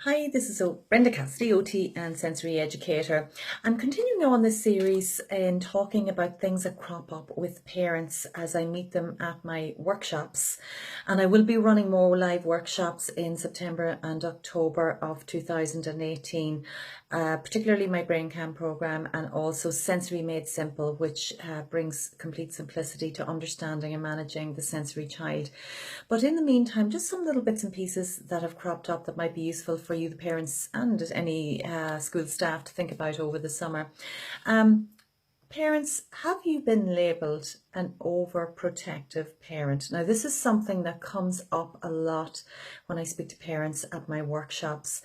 Hi, this is Brenda Cassidy, OT and sensory educator. I'm continuing on this series in talking about things that crop up with parents as I meet them at my workshops. And I will be running more live workshops in September and October of 2018, particularly my Brain Cam program and also Sensory Made Simple, which brings complete simplicity to understanding and managing the sensory child. But in the meantime, just some little bits and pieces that have cropped up that might be useful for you, the parents and any school staff to think about over the summer. Parents, have you been labelled an overprotective parent? Now, this is something that comes up a lot when I speak to parents at my workshops.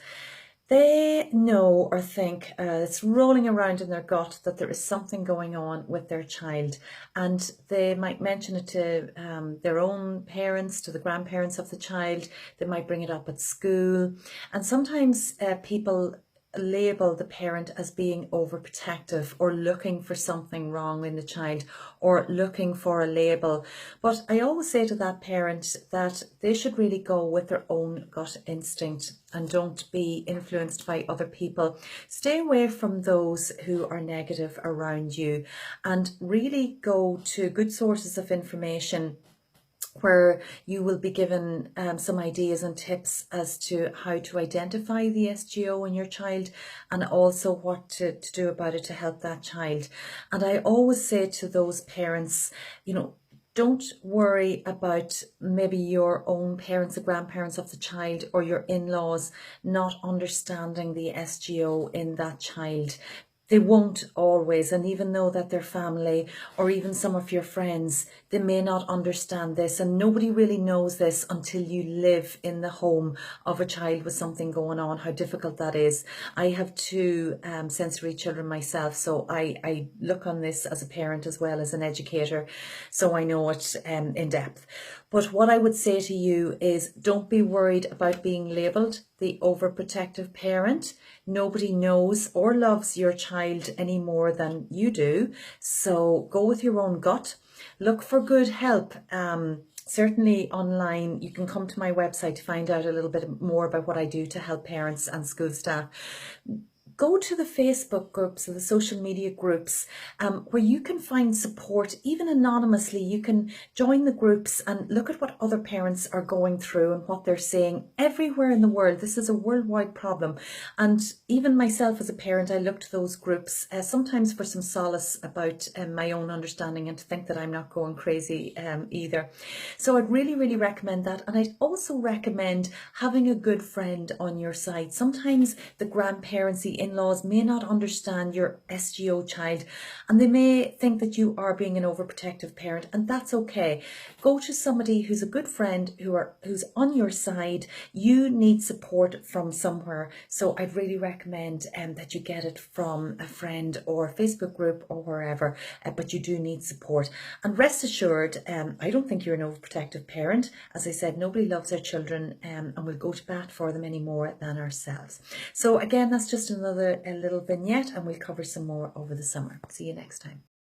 They know or think it's rolling around in their gut that there is something going on with their child, and they might mention it to their own parents, to the grandparents of the child. They might bring it up at school, and sometimes people label the parent as being overprotective or looking for something wrong in the child or looking for a label. But I always say to that parent that they should really go with their own gut instinct and don't be influenced by other people. Stay away from those who are negative around you and really go to good sources of information where you will be given some ideas and tips as to how to identify the SGO in your child and also what to do about it to help that child. And I always say to those parents, don't worry about maybe your own parents, the grandparents of the child, or your in-laws not understanding the SGO in that child. They won't always, and even though that their family or even some of your friends, they may not understand this, and nobody really knows this until you live in the home of a child with something going on, how difficult that is. I have two sensory children myself, so I look on this as a parent as well as an educator, so I know it in depth. But what I would say to you is don't be worried about being labelled the overprotective parent. Nobody knows or loves your child any more than you do. So go with your own gut. Look for good help. Certainly online, you can come to my website to find out a little bit more about what I do to help parents and school staff. Go to the Facebook groups or the social media groups where you can find support, even anonymously. You can join the groups and look at what other parents are going through and what they're saying everywhere in the world. This is a worldwide problem. And even myself as a parent, I look to those groups sometimes for some solace about my own understanding and to think that I'm not going crazy either. So I'd really, really recommend that. And I'd also recommend having a good friend on your side. Sometimes the grandparents, the in-laws may not understand your SGO child and they may think that you are being an overprotective parent, and that's okay. Go to somebody who's a good friend, who's on your side. You need support from somewhere, so I'd really recommend that you get it from a friend or a Facebook group or wherever, but you do need support. And rest assured, I don't think you're an overprotective parent. As I said, nobody loves their children and will go to bat for them any more than ourselves. So again, that's just a little vignette, and we'll cover some more over the summer. See you next time.